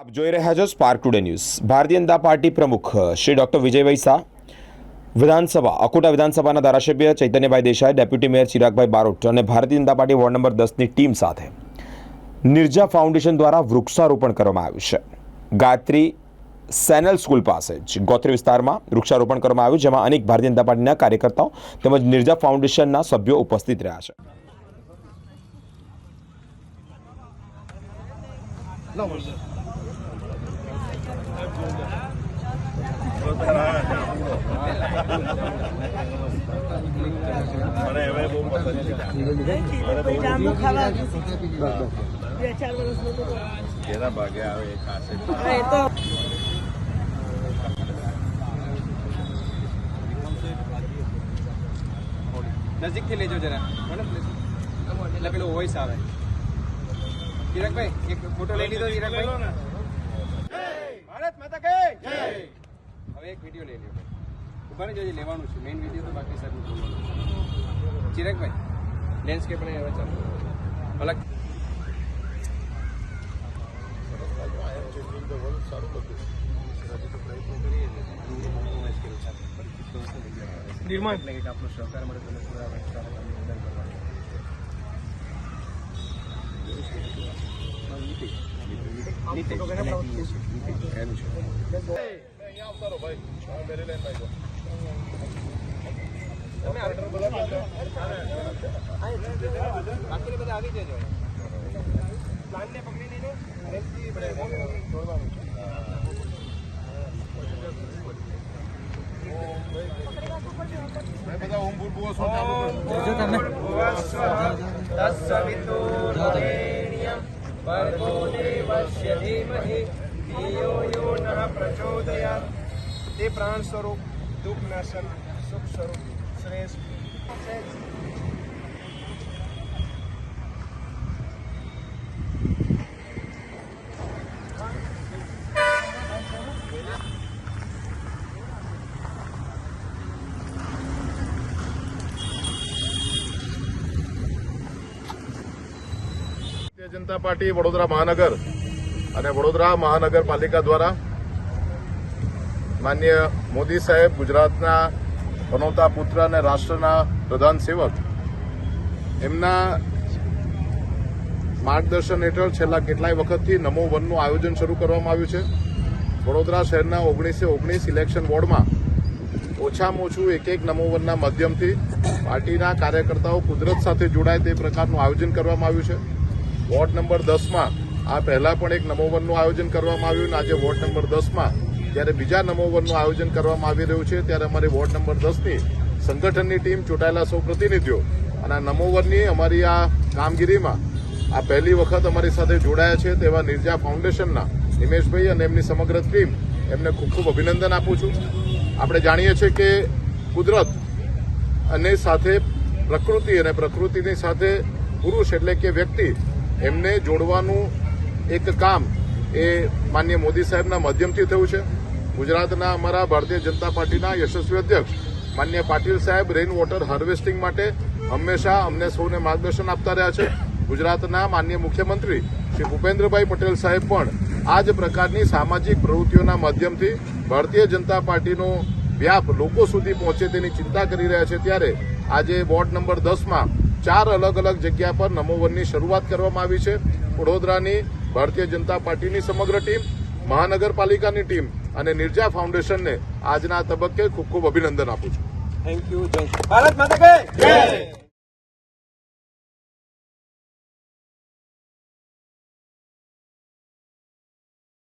આપ જોઈ રહ્યા છો spark today news. Bharatiya Janata party પ્રમુખ શ્રી ડોક્ટર વિજયભાઈ શાહ, વિધાનસભા અકોટા વિધાનસભાના ધારાસભ્ય ચૈતન્યભાઈ દેસાઈ, ડેપ્યુટી મેયર ચિરાગભાઈ બારોટ અને Bharatiya Janata party ward number 10ની team સાથે નિર્જા ફાઉન્ડેશન દ્વારા વૃક્ષારોપણ કરવામાં આવ્યું છે। ગાયત્રી સેનલ સ્કૂલ પાસે જ ગોત્રી વિસ્તારમાં વૃક્ષારોપણ કરવામાં આવ્યું, જેમાં અનેક ભારતીય જનતા પાર્ટીના કાર્યકર્તાઓ તેમજ નિર્જા ફાઉન્ડેશનના સભ્યો ઉપસ્થિત રહ્યા છે। नजदीक થી લેજો જરા મેડમ એટલે પેલો વોઇસ આવે। ચિરાગભાઈ એક ફોટો લઈ લીધો ચિરાગભાઈ। ભારત માતા કી જય। હવે એક વિડિયો લઈ લ્યો, ઉભા રહેજો, લેવાનું છે મેઇન વિડિયો તો બાકી સાહેબ બોલવાનું। ચિરાગભાઈ લેન્ડસ્કેપ ને હવે ચાલો અલગ નિર્માણ એટલે કે આપણો સહકાર મળે તો પૂરા વિસ્તારમાં નિવેદન કરવાનું। બાકી બધા આવી જજો, પ્લાનને પકડી લઈને તે પ્રાણ સ્વરૂપ, દુઃખ નાશન, સુખ સ્વરૂપ, શ્રેષ્ઠ ભારતીય જનતા પાર્ટી વડોદરા મહાનગર અને વડોદરા મહાનગરપાલિકા દ્વારા માનનીય મોદી સાહેબ, ગુજરાતના પનોતા પુત્ર અને રાષ્ટ્રના પ્રધાન સેવક, એમના માર્ગદર્શન હેઠળ છેલ્લા કેટલાય વખતથી નમો વનનું આયોજન શરૂ કરવામાં આવ્યું છે। વડોદરા શહેરના 19 ઇલેક્શન વોર્ડમાં ઓછામાં ઓછું એક નમો વનના માધ્યમથી પાર્ટીના કાર્યકર્તાઓ કુદરત સાથે જોડાય તે પ્રકારનું આયોજન કરવામાં આવ્યું છે। વોર્ડ નંબર 10માં આ પહેલા પણ એક નમો વનનું આયોજન કરવામાં આવ્યું અને આજે વોર્ડ નંબર 10માં જ્યારે બીજા નમો વનનું આયોજન કરવામાં આવી રહ્યું છે, ત્યારે અમારી વોર્ડ નંબર 10ની સંગઠનની ટીમ, ચૂંટાયેલા સૌ પ્રતિનિધિઓ અને નમો વનની અમારી આ કામગીરીમાં આ પહેલી વખત અમારી સાથે જોડાયા છે તેવા નિર્જા ફાઉન્ડેશનના નિમેશભાઈ અને એમની સમગ્ર ટીમ, એમને ખૂબ ખૂબ અભિનંદન આપું છું। આપણે જાણીએ છીએ કે કુદરત અને સાથે પ્રકૃતિ અને પ્રકૃતિની સાથે પુરુષ એટલે કે વ્યક્તિ, એમને જોડવાનું એક કામ એ માનનીય મોદી સાહેબના માધ્યમથી થયું છે। ગુજરાતના અમારા ભારતીય જનતા પાર્ટીના યશસ્વી અધ્યક્ષ માનનીય પાટીલ સાહેબ રેઇન વોટર હાર્વેસ્ટિંગ માટે હંમેશા અમને સૌને માર્ગદર્શન આપતા રહ્યા છે। ગુજરાતના માનનીય મુખ્યમંત્રી શ્રી ભૂપેન્દ્રભાઈ પટેલ સાહેબ પણ આ જ પ્રકારની સામાજિક પ્રવૃત્તિઓના માધ્યમથી ભારતીય જનતા પાર્ટીનો વ્યાપ લોકો સુધી પહોંચે તેની ચિંતા કરી રહ્યા છે। ત્યારે આજે વોર્ડ નંબર 10માં 4 અલગ અલગ જગ્યા પર નમો વનની શરૂઆત કરવામાં આવી છે। વડોદરાની ભારતીય જનતા પાર્ટીની સમગ્ર ટીમ, મહાનગરપાલિકાની ટીમ અને નિર્જા ફાઉન્ડેશનને આજના તબક્કે ખૂબ ખૂબ અભિનંદન આપું છું। Thank you. ભારત માતા કી જય।